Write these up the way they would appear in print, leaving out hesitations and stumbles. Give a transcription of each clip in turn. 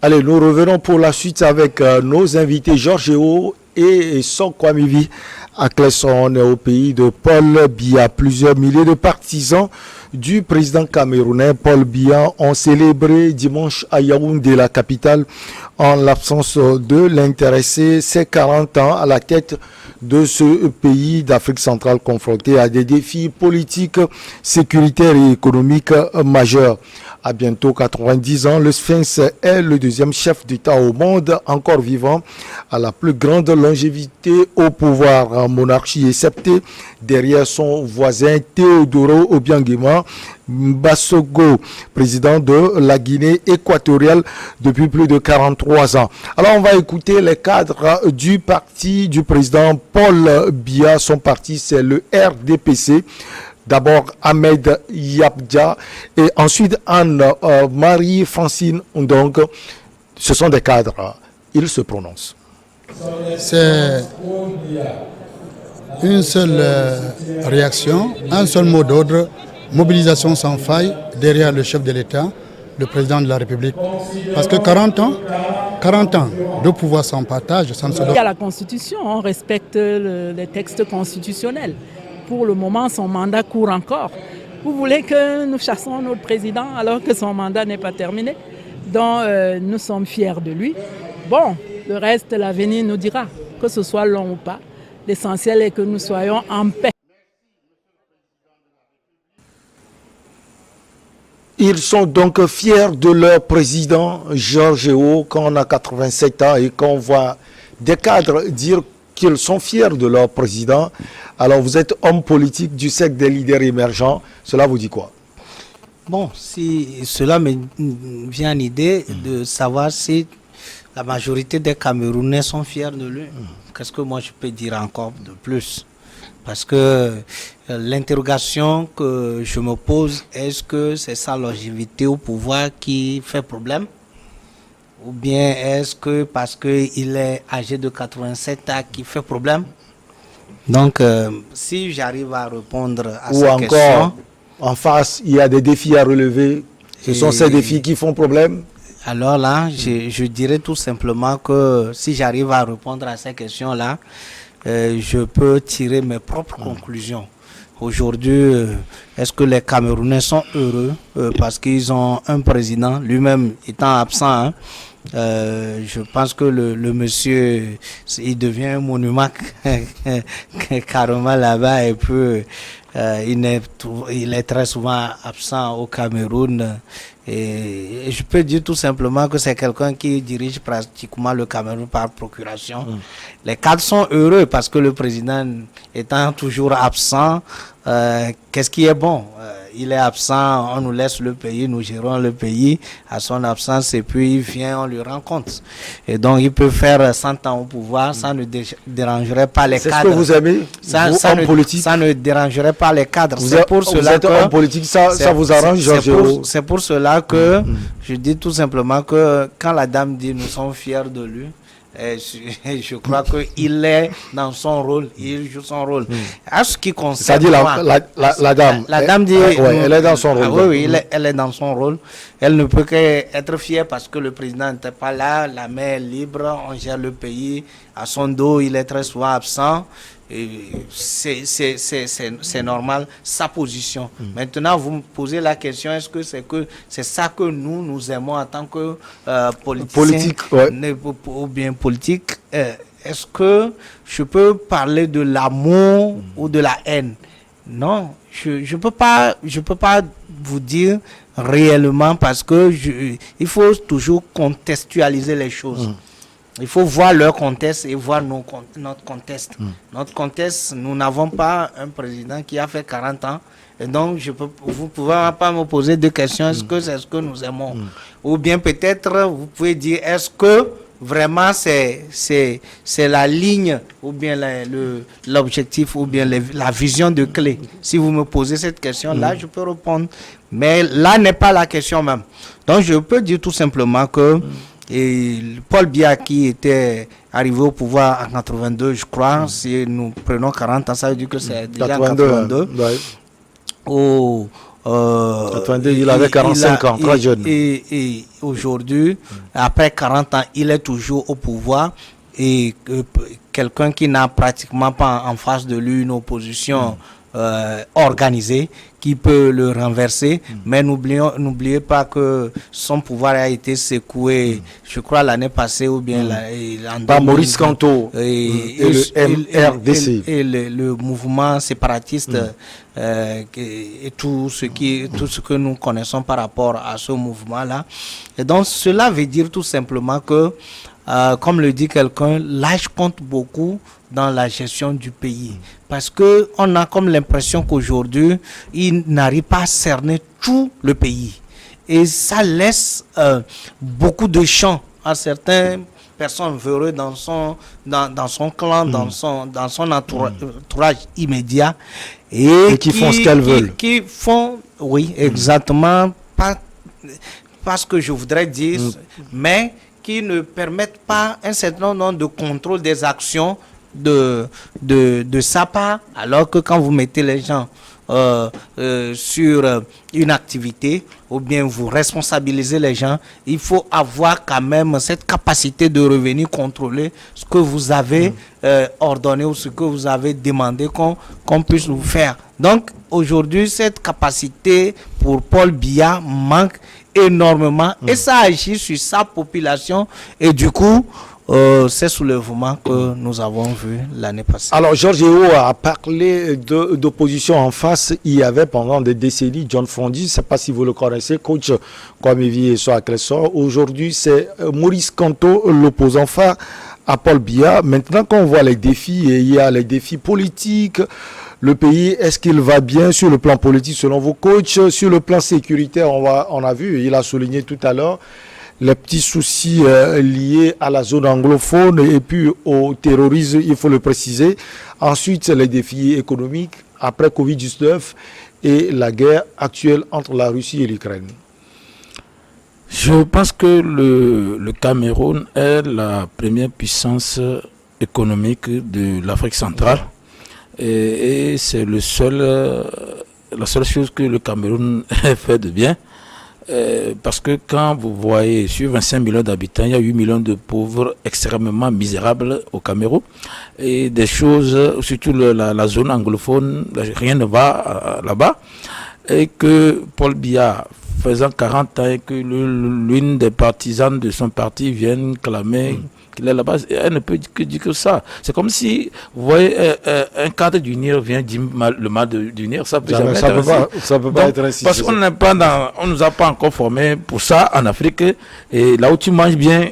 Allez, nous revenons pour la suite avec nos invités Georges et Sonkwamivi à Clesson. On est au pays de Paul Biya. Plusieurs milliers de partisans du président camerounais Paul Biya ont célébré dimanche à Yaoundé, la capitale, en l'absence de l'intéressé, ses 40 ans à la tête de ce pays d'Afrique centrale confronté à des défis politiques, sécuritaires et économiques majeurs. À bientôt 90 ans, le Sphinx est le deuxième chef d'État au monde encore vivant, à la plus grande longévité au pouvoir. En monarchie exceptée, derrière son voisin Théodoro Obiangema Mbasogo, président de la Guinée équatoriale depuis plus de 43 ans. Alors on va écouter les cadres du parti du président Paul Biya. Son parti, c'est le RDPC. D'abord Ahmed Yabdia et ensuite Anne-Marie-Francine Ndong. Ce sont des cadres. Ils se prononcent. C'est une seule réaction, un seul mot d'ordre, mobilisation sans faille derrière le chef de l'État, le président de la République. Parce que 40 ans de pouvoir sans partage, ça ne se donne. Il y a la Constitution, on respecte les textes constitutionnels. Pour le moment, son mandat court encore. Vous voulez que nous chassons notre président alors que son mandat n'est pas terminé? Donc, nous sommes fiers de lui. Bon, le reste, l'avenir nous dira, que ce soit long ou pas. L'essentiel est que nous soyons en paix. Ils sont donc fiers de leur président, Georges Weah, quand on a 87 ans et qu'on voit des cadres dire qu'ils sont fiers de leur président. Alors vous êtes homme politique du cercle des leaders émergents, cela vous dit quoi? Bon, si cela me vient à l'idée de savoir si la majorité des Camerounais sont fiers de lui. Qu'est-ce que moi je peux dire encore de plus? Parce que l'interrogation que je me pose, est-ce que c'est sa longévité au pouvoir qui fait problème? Ou bien est-ce que parce qu'il est âgé de 87 ans qui fait problème? Donc, si j'arrive à répondre à cette question... Ou encore, en face, il y a des défis à relever. Ce sont ces défis qui font problème? Alors là, je dirais tout simplement que si j'arrive à répondre à ces questions-là, je peux tirer mes propres conclusions. Aujourd'hui, est-ce que les Camerounais sont heureux parce qu'ils ont un président, lui-même étant absent, hein? Je pense que le monsieur, il devient un monument carrément là-bas et puis il est très souvent absent au Cameroun. Et je peux dire tout simplement que c'est quelqu'un qui dirige pratiquement le Cameroun par procuration. Les cadres sont heureux parce que le président étant toujours absent, qu'est-ce qui est bon? Il est absent, on nous laisse le pays, nous gérons le pays à son absence et puis il vient, on lui rend compte. Et donc il peut faire 100 ans au pouvoir, ça ne dérangerait pas les cadres. C'est ce que vous aimez, politique? Ça ne dérangerait pas les cadres. Vous êtes homme politique, ça vous arrange, Georges? C'est pour cela que je dis tout simplement que quand la dame dit nous sommes fiers de lui, je crois qu'il est dans son rôle, il joue son rôle. À ce qui concerne... C'est-à-dire la dame. La dame dit... elle est dans son rôle. Oui, elle est dans son rôle. Elle ne peut qu'être fière parce que le président n'était pas là, la main est libre, on gère le pays. À son dos, il est très souvent absent. C'est normal, sa position. Maintenant, vous me posez la question, est-ce que c'est ça que nous aimons en tant que politiciens ou bien politique? Est-ce que je peux parler de l'amour ou de la haine? Non, je peux pas vous dire réellement parce que il faut toujours contextualiser les choses. Il faut voir leur contexte et voir notre contexte. Notre contexte, nous n'avons pas un président qui a fait 40 ans. Et donc, vous ne pouvez pas me poser des questions. Est-ce que c'est ce que nous aimons? Ou bien peut-être, vous pouvez dire, est-ce que vraiment c'est la ligne ou bien l'objectif ou bien la vision de clé? Si vous me posez cette question-là, je peux répondre. Mais là n'est pas la question même. Donc, je peux dire tout simplement que et Paul Biya qui était arrivé au pouvoir en 82, je crois, si nous prenons 40 ans, ça veut dire que c'est déjà en 82. Attendez, il avait 45 ans, très jeune. Et aujourd'hui, après 40 ans, il est toujours au pouvoir. Et quelqu'un qui n'a pratiquement pas en face de lui une opposition organisée qui peut le renverser, mais n'oubliez pas que son pouvoir a été secoué, je crois l'année passée ou bien par Maurice Kamto et le MRDC et le mouvement séparatiste et tout ce que nous connaissons par rapport à ce mouvement-là. Et donc cela veut dire tout simplement que comme le dit quelqu'un, l'âge compte beaucoup dans la gestion du pays. Parce qu'on a comme l'impression qu'aujourd'hui, il n'arrive pas à cerner tout le pays. Et ça laisse beaucoup de champs à certaines personnes véreuses dans son clan, dans son entourage immédiat. Et qui font ce qu'elles veulent. Qui font, oui, exactement, pas ce que je voudrais dire, mais qui ne permettent pas un certain nombre de contrôle des actions de sa part, alors que quand vous mettez les gens sur une activité ou bien vous responsabilisez les gens, il faut avoir quand même cette capacité de revenir contrôler ce que vous avez ordonné ou ce que vous avez demandé qu'on puisse vous faire. Donc aujourd'hui, cette capacité pour Paul Biya manque énormément et ça agit sur sa population et du coup c'est soulèvement que nous avons vu l'année passée. Alors Georges-Yeo a parlé d'opposition en face. Il y avait pendant des décennies John Fondi, je ne sais pas si vous le connaissez, coach Kwame et Soa Clessor. Aujourd'hui c'est Maurice Kamto, l'opposant phare à Paul Biya. Maintenant qu'on voit les défis, et il y a les défis politiques. Le pays, est-ce qu'il va bien sur le plan politique selon vos coachs? Sur le plan sécuritaire, on a vu, il a souligné tout à l'heure, les petits soucis liés à la zone anglophone et puis au terrorisme, il faut le préciser. Ensuite, les défis économiques après Covid-19 et la guerre actuelle entre la Russie et l'Ukraine. Je pense que le Cameroun est la première puissance économique de l'Afrique centrale. Et c'est la seule chose que le Cameroun fait de bien. Parce que quand vous voyez sur 25 millions d'habitants, il y a 8 millions de pauvres extrêmement misérables au Cameroun. Et des choses, surtout la zone anglophone, rien ne va là-bas. Et que Paul Biya, faisant 40 ans, et que l'une des partisanes de son parti vienne clamer qu'il est là-bas, elle ne peut dire que ça. C'est comme si, vous voyez, un cadre d'unir vient dire le mal d'unir, ça peut jamais être ainsi. Ça peut pas être ainsi. Parce qu'on on nous a pas encore formés pour ça en Afrique. Et là où tu manges bien,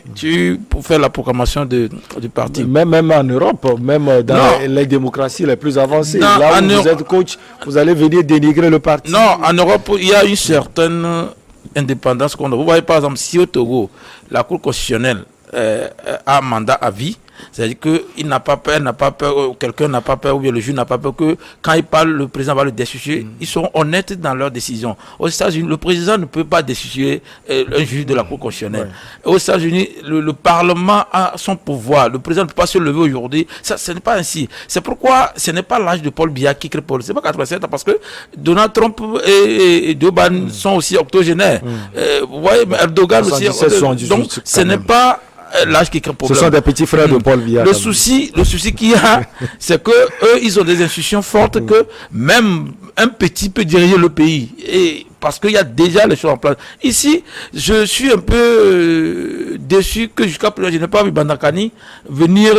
pour faire la proclamation du parti. Même en Europe, même dans les démocraties les plus avancées, là où vous êtes coach, vous allez venir dénigrer le parti. Non, en Europe, il y a une certaine indépendance qu'on a. Vous voyez par exemple, si au Togo, la Cour constitutionnelle a un mandat à vie, c'est-à-dire qu'il n'a pas peur, quelqu'un n'a pas peur, ou bien le juge n'a pas peur que quand il parle, le président va le destituer. Ils sont honnêtes dans leurs décisions. Aux États-Unis, le président ne peut pas destituer un juge de la Cour constitutionnelle. Aux États-Unis, le Parlement a son pouvoir. Le président ne peut pas se lever aujourd'hui. Ce n'est pas ainsi. C'est pourquoi ce n'est pas l'âge de Paul Biya qui crée Paul. C'est pas 87 ans, parce que Donald Trump et Joe Biden sont aussi octogénaires. Vous voyez, Erdogan aussi. Donc, ce n'est pas l'âge qui crée problème. Ce sont des petits frères de Paul Biya. Le souci qu'il y a, c'est que eux, ils ont des institutions fortes que même un petit peut diriger le pays. Et parce qu'il y a déjà les choses en place. Ici, je suis un peu déçu que jusqu'à présent, je n'ai pas vu Bandakani venir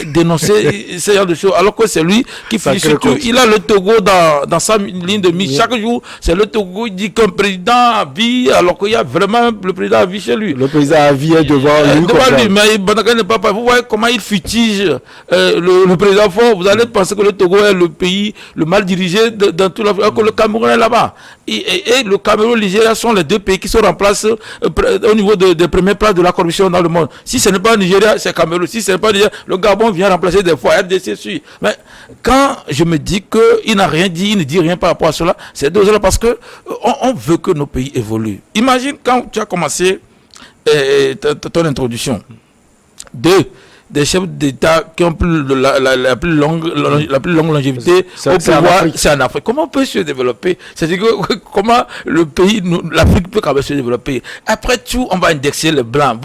dénoncer ce genre de choses, alors que c'est lui qui fait surtout. Il a le Togo dans sa ligne de mise. Chaque jour, c'est le Togo, il dit qu'un président à vie, alors qu'il y a vraiment le président à vie chez lui. Le président à vie est devant lui. Mais Bandakani n'est pas prêt. Vous voyez comment il futige le président fort. Vous allez penser que le Togo est le pays le mal dirigé dans tout l'Afrique, alors que le Cameroun est là-bas. Et le Cameroun et le Nigeria sont les deux pays qui sont en place au niveau des premières places de la corruption dans le monde. Si ce n'est pas Nigeria, c'est Cameroun. Si ce n'est pas Nigeria, le Gabon vient remplacer des fois RDC. Mais quand je me dis qu'il n'a rien dit, il ne dit rien par rapport à cela, c'est deux parce que on veut que nos pays évoluent. Imagine quand tu as commencé ton introduction. des chefs d'État qui ont la plus longue longévité au pouvoir, c'est en Afrique. Comment on peut se développer? C'est-à-dire que comment l'Afrique peut quand même se développer? Après tout, on va indexer les blancs.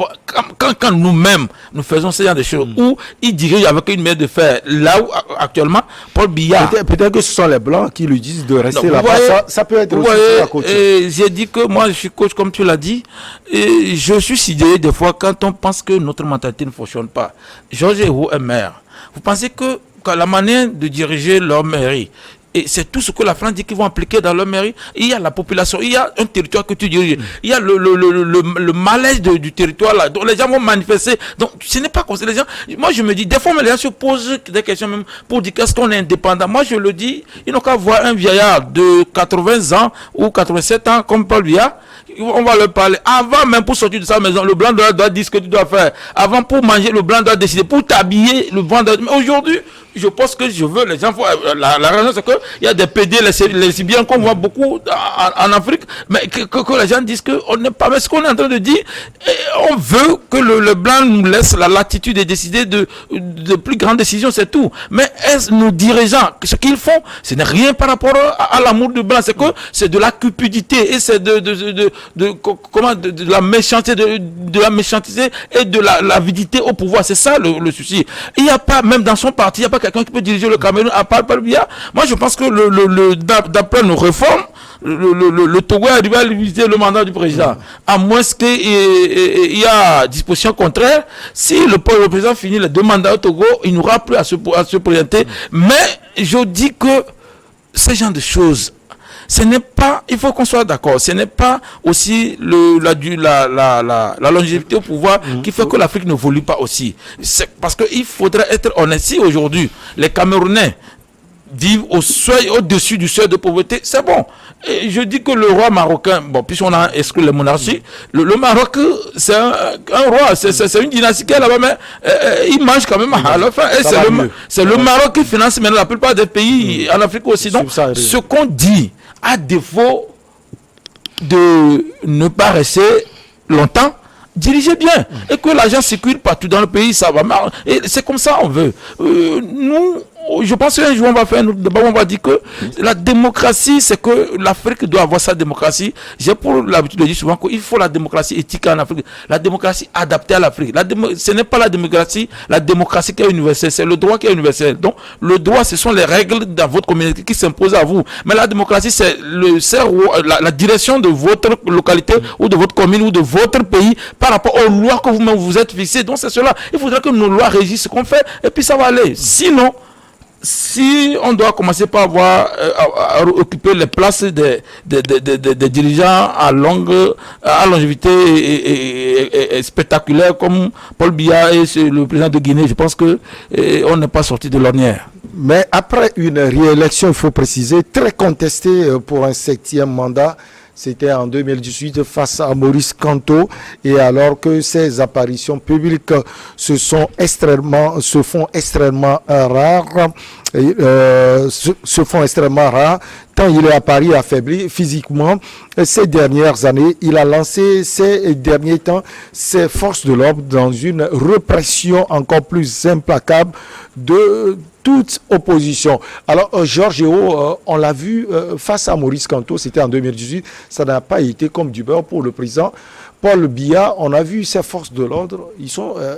Quand nous-mêmes, nous faisons ce genre de choses, où ils dirigent avec une main de fer, là où actuellement, Paul Biya... Peut-être que ce sont les blancs qui lui disent de rester là-bas. Ça peut être aussi la coach. J'ai dit que moi, je suis coach, comme tu l'as dit, et je suis sidéré des fois quand on pense que notre mentalité ne fonctionne pas. Georges Hérault est maire. Vous pensez que la manière de diriger leur mairie, et c'est tout ce que la France dit qu'ils vont appliquer dans leur mairie. Il y a la population, il y a un territoire que tu diriges, il y a le malaise du territoire là, donc les gens vont manifester. Donc ce n'est pas comme ça. Les gens, moi je me dis, des fois les gens se posent des questions même pour dire qu'est-ce qu'on est indépendant. Moi je le dis, ils n'ont qu'à voir un vieillard de 80 ans ou 87 ans comme Paul Biya. On va leur parler. Avant même pour sortir de sa maison, le blanc doit dire ce que tu dois faire. Avant pour manger, le blanc doit décider. Pour t'habiller, le blanc doit... Mais aujourd'hui, je pense que je veux les gens... La raison c'est qu'il y a des PD, les lesbiennes qu'on voit beaucoup en Afrique, mais que les gens disent qu'on n'est pas... Mais ce qu'on est en train de dire, on veut que le blanc nous laisse la latitude de décider de plus grandes décisions, c'est tout. Mais nos dirigeants, ce qu'ils font, ce n'est rien par rapport à l'amour du blanc. C'est que c'est de la cupidité et c'est de la méchanceté, de la méchanceté et de l'avidité au pouvoir. C'est ça le souci. Il n'y a pas, même dans son parti, il n'y a pas quelqu'un qui peut diriger le Cameroun à part Paul Biya. Moi, je pense que d'après nos réformes, le Togo est arrivé à limiter le mandat du président. À moins qu'il y a disposition contraire, si le président finit les 2 mandats au Togo, il n'aura plus à se présenter. Mais je dis que ce genre de choses, ce n'est pas, il faut qu'on soit d'accord, ce n'est pas aussi la longévité au pouvoir qui fait que l'Afrique ne évolue pas aussi. C'est parce qu'il faudrait être honnête. Si aujourd'hui, les Camerounais vivent au-dessus du seuil de pauvreté, c'est bon. Et je dis que le roi marocain, bon, puisqu'on a exclu les monarchies, le Maroc, c'est un roi, c'est une dynastie qui est là-bas, mais il mange quand même à la fin. Et c'est le Maroc qui finance maintenant la plupart des pays en Afrique aussi. Donc, ce qu'on dit, à défaut de ne pas rester longtemps, dirigez bien. Et que l'argent circule partout dans le pays, ça va marcher. Et c'est comme ça on veut. Nous, je pense qu'un jour on va faire un autre débat, on va dire que la démocratie, c'est que l'Afrique doit avoir sa démocratie. J'ai pour l'habitude de dire souvent qu'il faut la démocratie éthique en Afrique, la démocratie adaptée à l'Afrique. Ce n'est pas la démocratie qui est universelle, c'est le droit qui est universel. Donc le droit, ce sont les règles dans votre communauté qui s'imposent à vous. Mais la démocratie, c'est la direction de votre localité ou de votre commune ou de votre pays par rapport aux lois que vous-même vous êtes fixées. Donc c'est cela. Il faudrait que nos lois régissent ce qu'on fait et puis ça va aller. Sinon, si on doit commencer par à occuper les places des dirigeants à longévité et spectaculaire comme Paul Biya et le président de Guinée, je pense que on n'est pas sorti de l'ornière. Mais après une réélection, il faut préciser, très contestée pour un 7e mandat, c'était en 2018 face à Maurice Kamto, et alors que ses apparitions publiques se font extrêmement rares, tant il est à Paris affaibli physiquement. Ces dernières années, il a lancé ces derniers temps ses forces de l'ordre dans une répression encore plus implacable de toute opposition. Alors, Georges Hérault, on l'a vu face à Maurice Kamto, c'était en 2018, ça n'a pas été comme du beurre pour le président Paul Biya. On a vu ces forces de l'ordre,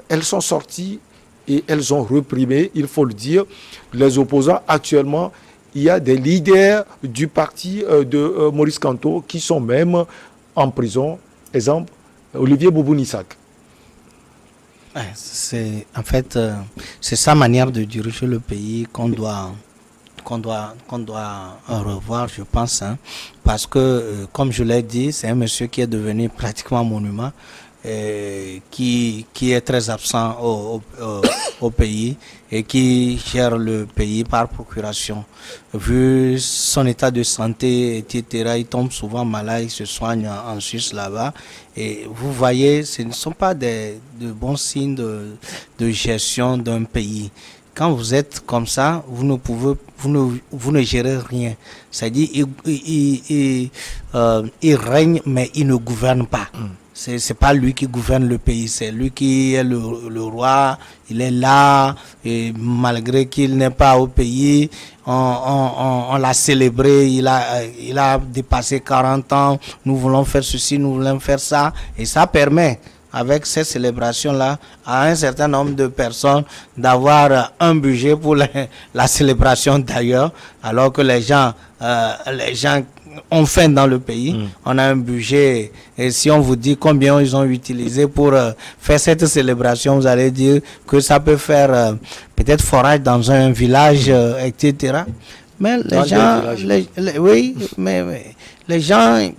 elles sont sorties et elles ont reprimé, il faut le dire, les opposants. Actuellement, il y a des leaders du parti de Maurice Kamto qui sont même en prison. Exemple, Olivier Boubou-Nissak. C'est sa manière de diriger le pays qu'on doit revoir, je pense, hein, parce que comme je l'ai dit, c'est un monsieur qui est devenu pratiquement monument, qui est très absent au pays et qui gère le pays par procuration. Vu son état de santé, etc., il tombe souvent malade, il se soigne en Suisse là-bas. Et vous voyez, ce ne sont pas de bons signes de gestion d'un pays. Quand vous êtes comme ça, vous ne gérez rien. C'est-à-dire, il règne, mais il ne gouverne pas. c'est pas lui qui gouverne le pays, c'est lui qui est le roi. Il est là, et malgré qu'il n'est pas au pays, on l'a célébré, il a dépassé 40 ans, nous voulons faire ceci, nous voulons faire ça, et ça permet, avec ces célébrations-là, à un certain nombre de personnes d'avoir un budget pour la célébration d'ailleurs, alors que les gens ont faim dans le pays. On a un budget, et si on vous dit combien ils ont utilisé pour faire cette célébration, vous allez dire que ça peut faire peut-être forage dans un village, etc. Mais les gens, mais les gens,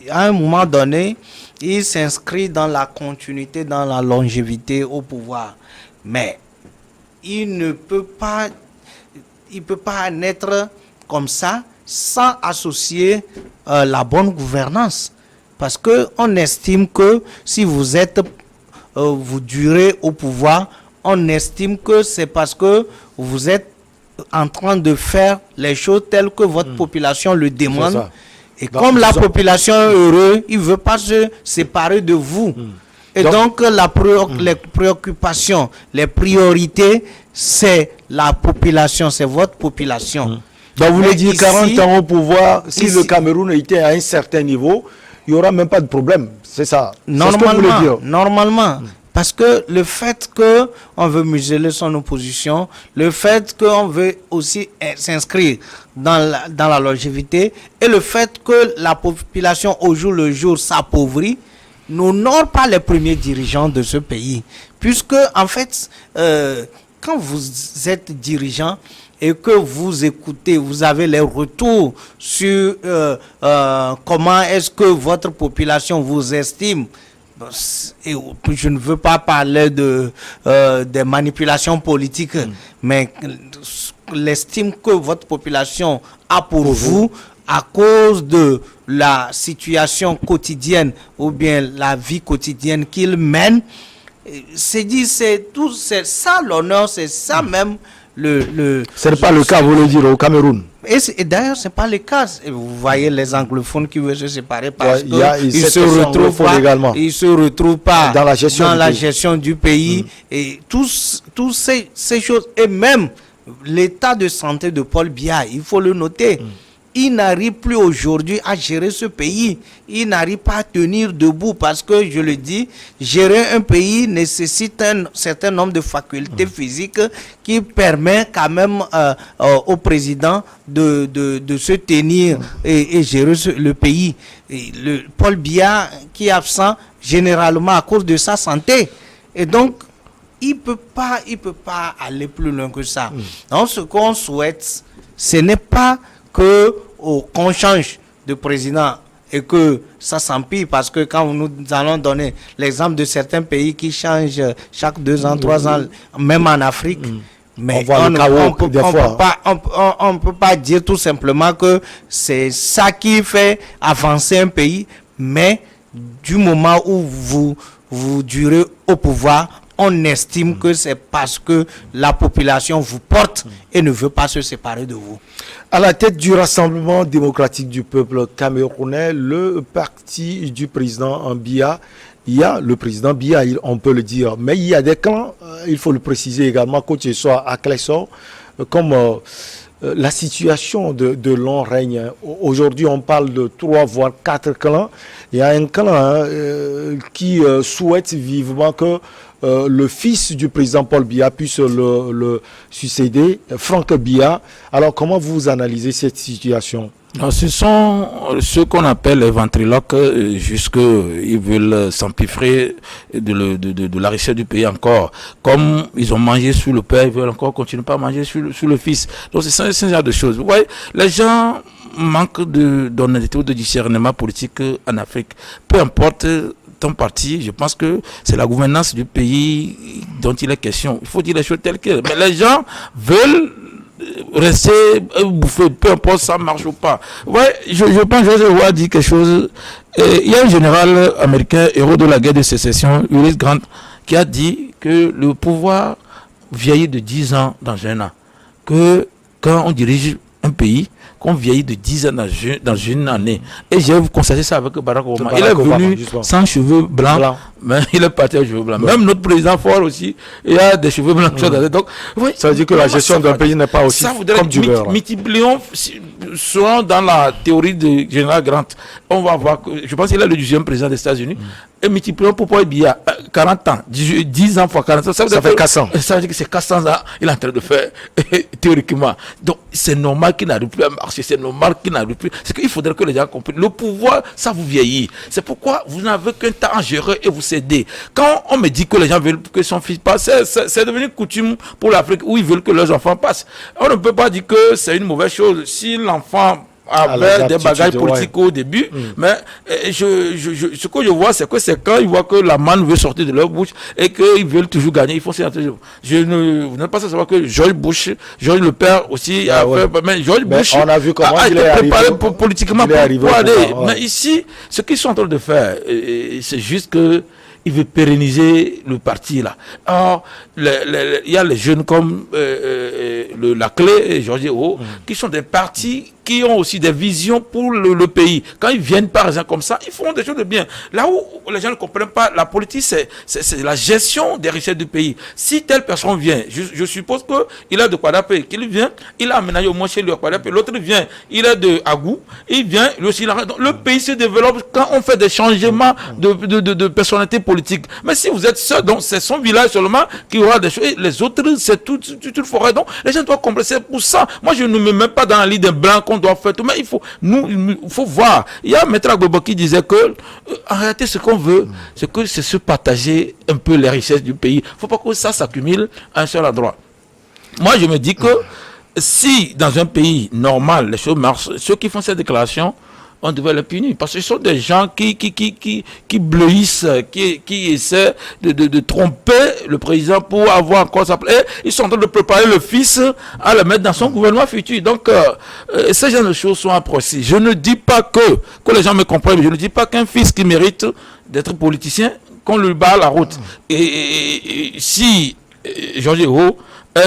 à un moment donné, ils s'inscrivent dans la continuité, dans la longévité au pouvoir. Mais il ne peut pas naître comme ça sans associer la bonne gouvernance. Parce qu'on estime que si vous durez au pouvoir, on estime que c'est parce que vous êtes en train de faire les choses telles que votre population le demande. Et donc, comme la population est heureuse, il ne veut pas se séparer de vous. Et donc les préoccupations, les priorités, c'est la population, c'est votre population. Donc vous voulez dire 40 ans au pouvoir, si le Cameroun était à un certain niveau, il n'y aura même pas de problème. C'est ça. Normalement. Parce que le fait qu'on veut museler son opposition, le fait qu'on veut aussi s'inscrire dans la longévité, et le fait que la population au jour le jour s'appauvrit, n'honore pas les premiers dirigeants de ce pays. Puisque, en fait, quand vous êtes dirigeant et que vous écoutez, vous avez les retours sur comment est-ce que votre population vous estime. Et je ne veux pas parler des manipulations politiques, mais l'estime que votre population a pour vous à cause de la situation quotidienne ou bien la vie quotidienne qu'il mène, c'est ça l'honneur, c'est ça même Ce n'est pas le cas, vous le dire, au Cameroun. Et d'ailleurs, ce n'est pas le cas. Vous voyez les anglophones qui veulent se séparer parce qu'ils ne se retrouvent pas dans la gestion du pays. Et tous ces choses, et même l'état de santé de Paul Biya, il faut le noter. Il n'arrive plus aujourd'hui à gérer ce pays. Il n'arrive pas à tenir debout parce que, je le dis, gérer un pays nécessite un certain nombre de facultés physiques qui permet quand même au président de se tenir et gérer le pays. Et Paul Biya qui est absent généralement à cause de sa santé. Et donc, il peut pas aller plus loin que ça. Donc, ce qu'on souhaite, ce n'est pas qu'on change de président et que ça s'empire, parce que quand nous allons donner l'exemple de certains pays qui changent chaque 2 ans, 3 ans, même en Afrique, mais on ne peut pas dire tout simplement que c'est ça qui fait avancer un pays, mais du moment où vous durez au pouvoir, on estime que c'est parce que la population vous porte et ne veut pas se séparer de vous. À la tête du Rassemblement démocratique du peuple camerounais, le parti du président Biya, il y a le président Biya, on peut le dire, mais il y a des clans, il faut le préciser également, que ce soit à Clesson, comme la situation de long règne. Aujourd'hui, on parle de 3 voire 4 clans. Il y a un clan qui souhaite vivement que le fils du président Paul Biya puisse le succéder, Franck Biya. Alors, comment vous analysez cette situation? Non, ce sont ceux qu'on appelle les ventriloques, ils veulent s'empiffrer de la richesse du pays encore. Comme ils ont mangé sur le père, ils veulent encore continuer à manger sur le fils. Donc c'est ce genre de choses. Vous voyez, les gens manquent d'honnêteté ou de discernement politique en Afrique. Peu importe ton parti, je pense que c'est la gouvernance du pays dont il est question. Il faut dire les choses telles quelles. Mais les gens veulent rester bouffé, peu importe ça marche ou pas. Ouais, je pense que Joseph Roy dit quelque chose. Il y a un général américain, héros de la guerre de sécession, Ulysses Grant, qui a dit que le pouvoir vieillit de 10 ans dans un an. Que quand on dirige un pays, qu'on vieillit de 10 ans dans une année. Et j'ai constaté ça avec Barack Obama. Il est venu sans cheveux blancs, mais il est parti avec cheveux blancs. Même notre président fort aussi, il a des cheveux blancs. Donc, oui, ça veut dire que la gestion d'un pays n'est pas aussi comme du beurre. Multiplions, selon dans la théorie de Général Grant, on va voir que, je pense qu'il est le 10e président des États-Unis, et multiplions pour pouvoir il y a 40 ans, 10 ans fois 40 ans, ça fait 400. Ça veut dire que c'est 400 ans, il est en train de faire théoriquement. Donc, c'est normal qu'il n'arrive plus à marcher, c'est normal qu'il n'arrive plus. C'est qu'il faudrait que les gens comprennent. Le pouvoir, ça vous vieillit. C'est pourquoi vous n'avez qu'un temps à gérer et vous cédez. Quand on me dit que les gens veulent que son fils passe, c'est devenu coutume pour l'Afrique où ils veulent que leurs enfants passent. On ne peut pas dire que c'est une mauvaise chose. Si l'enfant avait des bagages politiques au début, mais ce que je vois, c'est que c'est quand ils voient que la manne veut sortir de leur bouche et qu'ils veulent toujours gagner, ils font ça. Vous n'êtes pas sans savoir que George Bush, George le père aussi, mais George Bush on a vu comment a il été est préparé arrivé, politiquement pour aller. Mais ici, ce qu'ils sont en train de faire, c'est juste que il veut pérenniser le parti là. Or, il y a les jeunes comme la Clé et Georges O, qui sont des partis qui ont aussi des visions pour le pays. Quand ils viennent par exemple comme ça, ils font des choses de bien. Là où les gens ne comprennent pas, la politique c'est la gestion des richesses du pays. Si telle personne vient, je suppose qu'il a de Kwadape, qu'il vient, il a aménagé au moins chez lui à Kwadape, l'autre vient, il est de Agou, il vient, lui aussi, donc, le pays se développe quand on fait des changements de personnalité politique. Mais si vous êtes seul, donc c'est son village seulement qui aura des choses, et les autres c'est toute forêt. Donc les gens doivent comprendre, c'est pour ça. Moi je ne me mets pas dans la ligne des blancs qu'on doit faire tout, mais il faut voir. Il y a Maître Agbobo qui disait que en réalité ce qu'on veut, c'est se partager un peu les richesses du pays. Il ne faut pas que ça s'accumule à un seul endroit. Moi je me dis que si dans un pays normal les choses marchent, ceux qui font cette déclaration, on devait les punir, parce que ce sont des gens qui bleuissent, qui essaient de tromper le président pour avoir encore sa place. Ils sont en train de préparer le fils à le mettre dans son gouvernement futur. Donc, ces genre de choses sont approchées. Je ne dis pas que les gens me comprennent, je ne dis pas qu'un fils qui mérite d'être politicien, qu'on lui barre la route. Et si Georges Ho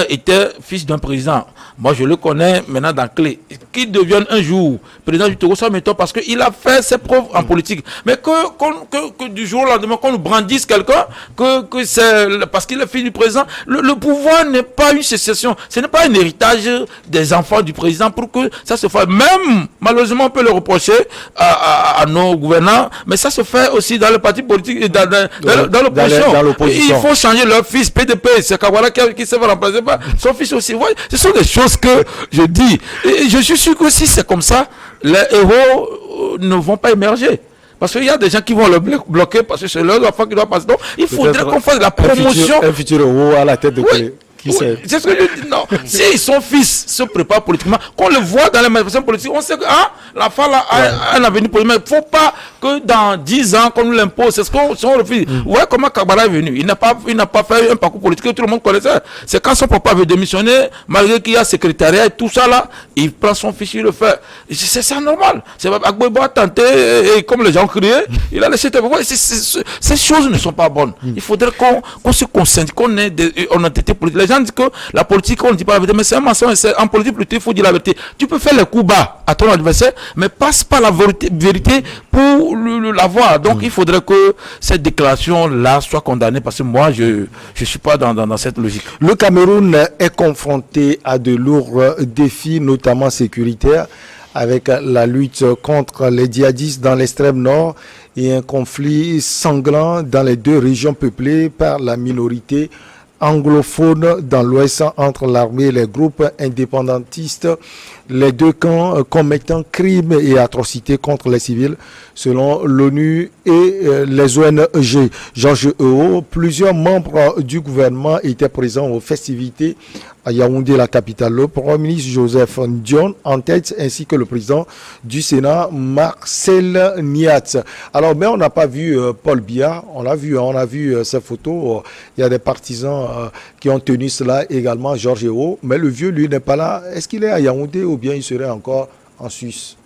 était fils d'un président, moi je le connais maintenant dans Clé, qu'il devienne un jour président du Togo, ça m'étonne parce qu'il a fait ses preuves en politique. Mais que du jour au lendemain, qu'on nous brandisse quelqu'un, que c'est parce qu'il est fils du président, le pouvoir n'est pas une succession, ce n'est pas un héritage des enfants du président pour que ça se fasse. Même, malheureusement, on peut le reprocher à nos gouvernants, mais ça se fait aussi dans le parti politique et dans l'opposition. Il faut changer leur fils, PDP, c'est Kawala qui se va remplacer par son fils aussi. Ouais, ce sont des choses que je dis. Et je suis sûr que si c'est comme ça, les héros ne vont pas émerger. Parce qu'il y a des gens qui vont le bloquer parce que c'est leur enfant qui doit passer. Donc, il faudrait qu'on fasse la promotion. Un futur héros à la tête de Clé. Oui, c'est ce que je dis. Non, si son fils se prépare politiquement, qu'on le voit dans les manifestations politiques, on sait que l'enfant a un avenir politique. Mais il ne faut pas que dans 10 ans, qu'on nous l'impose. C'est ce qu'on refuse. Vous voyez comment Kabara est venu. Il n'a pas fait un parcours politique que tout le monde connaissait. C'est quand son papa veut démissionner, malgré qu'il y a secrétariat et tout ça là, il prend son fils, il le fait. C'est ça normal. Agbobo a tenté, et comme les gens criaient, il a laissé tomber. Ces choses ne sont pas bonnes. Il faudrait qu'on se concentre, qu'on ait des honnêteté politique. Les gens disent que la politique, on ne dit pas la vérité, mais c'est un mensonge. En politique, plutôt, il faut dire la vérité. Tu peux faire les coups bas à ton adversaire, mais passe pas la vérité pour l'avoir. Donc, il faudrait que cette déclaration-là soit condamnée, parce que moi, je ne suis pas dans cette logique. Le Cameroun est confronté à de lourds défis, notamment sécuritaires, avec la lutte contre les djihadistes dans l'extrême nord et un conflit sanglant dans les deux régions peuplées par la minorité anglophone dans l'Ouest entre l'armée et les groupes indépendantistes, les deux camps commettant crimes et atrocités contre les civils, selon l'ONU et les ONG. Georges Eo, plusieurs membres du gouvernement étaient présents aux festivités à Yaoundé, la capitale. Le Premier ministre Joseph Ndion en tête, ainsi que le président du Sénat, Marcel Niat. Alors, mais on n'a pas vu Paul Biya, on a vu ces photos. Il y a des partisans qui ont tenu cela également, Georges Eo, mais le vieux, lui, n'est pas là. Est-ce qu'il est à Yaoundé ou bien il serait encore en Suisse?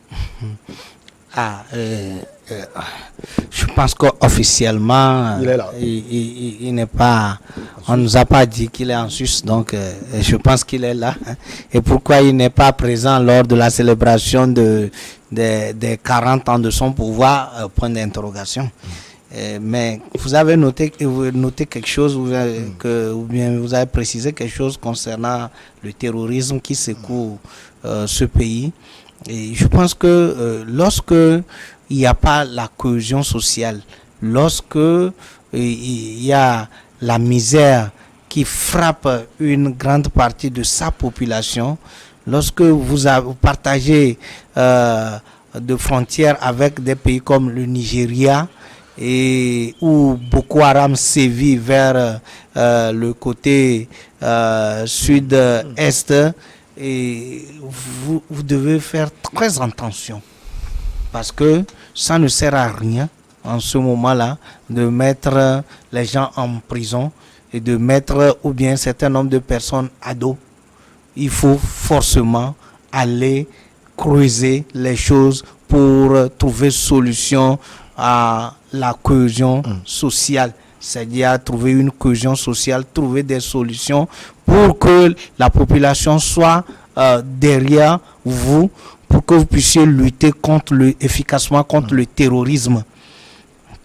Je pense qu'officiellement, il est là. Il n'est pas On ne nous a pas dit qu'il est en Suisse, donc je pense qu'il est là. Hein. Et pourquoi il n'est pas présent lors de la célébration des 40 ans de son pouvoir, point d'interrogation. Mais vous avez noté quelque chose, ou bien vous avez précisé quelque chose concernant le terrorisme qui secoue ce pays. Et je pense que lorsque il n'y a pas la cohésion sociale, lorsque il y a la misère qui frappe une grande partie de sa population, lorsque vous partagez de frontières avec des pays comme le Nigeria, et où Boko Haram sévit vers le côté sud-est, et vous devez faire très attention, parce que ça ne sert à rien en ce moment-là de mettre les gens en prison et de mettre ou bien un certain nombre de personnes à dos. Il faut forcément aller creuser les choses pour trouver solution à la cohésion sociale, c'est-à-dire trouver une cohésion sociale, trouver des solutions pour que la population soit derrière vous, pour que vous puissiez lutter efficacement contre le terrorisme.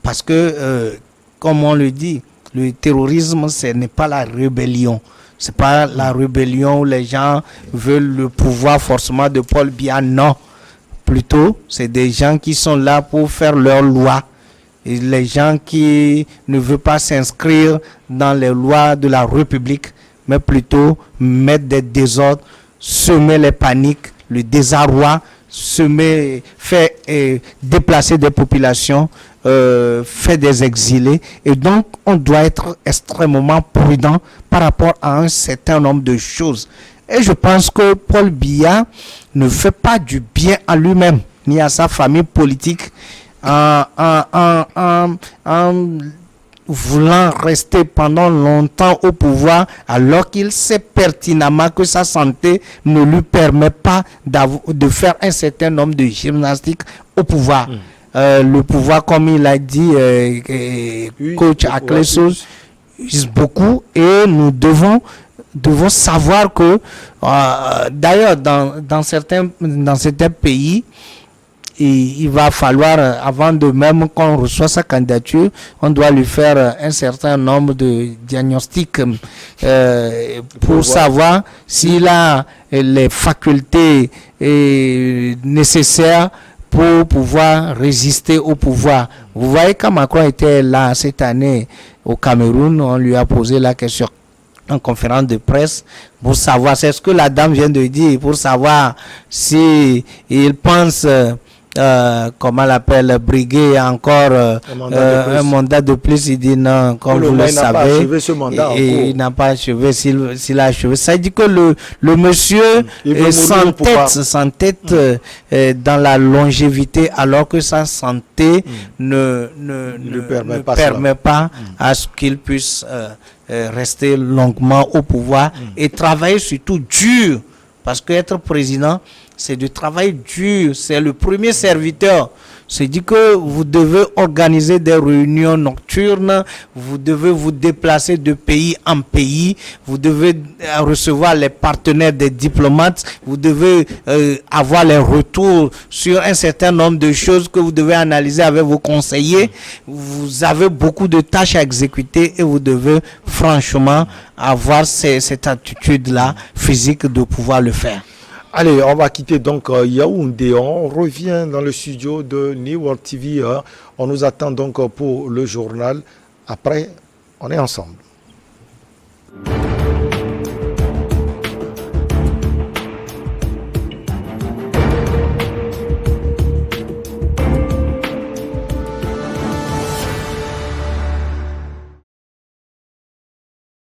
Parce que, comme on le dit, le terrorisme, ce n'est pas la rébellion. Ce n'est pas la rébellion où les gens veulent le pouvoir forcément de Paul Biya, non. Plutôt, c'est des gens qui sont là pour faire leur loi. Et les gens qui ne veulent pas s'inscrire dans les lois de la République, mais plutôt mettre des désordres, semer les paniques, le désarroi, faire déplacer des populations, faire des exilés. Et donc, on doit être extrêmement prudent par rapport à un certain nombre de choses. Et je pense que Paul Biya ne fait pas du bien à lui-même, ni à sa famille politique, en voulant rester pendant longtemps au pouvoir, alors qu'il sait pertinemment que sa santé ne lui permet pas de faire un certain nombre de gymnastiques au pouvoir. Le pouvoir, comme il a dit, coach Akleso, use beaucoup, et nous devons savoir que d'ailleurs dans certains pays, il va falloir, avant de même qu'on reçoit sa candidature, on doit lui faire un certain nombre de diagnostics pour savoir s'il a les facultés nécessaires pour pouvoir résister au pouvoir. Vous voyez, quand Macron était là cette année au Cameroun, on lui a posé la question en conférence de presse pour savoir, c'est ce que la dame vient de dire, pour savoir si il pense comment l'appelle, briguer encore un mandat de plus. Il dit non, comme vous le savez, il n'a pas achevé. S'il a achevé, ça dit que le monsieur s'entête dans la longévité, alors que sa santé ne permet pas à ce qu'il puisse rester longuement au pouvoir et travailler surtout dur, parce qu'être président, c'est de travail dur, c'est le premier serviteur. C'est dit que vous devez organiser des réunions nocturnes, vous devez vous déplacer de pays en pays, vous devez recevoir les partenaires des diplomates, vous devez avoir les retours sur un certain nombre de choses que vous devez analyser avec vos conseillers. Vous avez beaucoup de tâches à exécuter et vous devez franchement avoir cette attitude-là physique de pouvoir le faire. Allez, on va quitter donc Yaoundé. On revient dans le studio de New World TV. On nous attend donc pour le journal. Après, on est ensemble.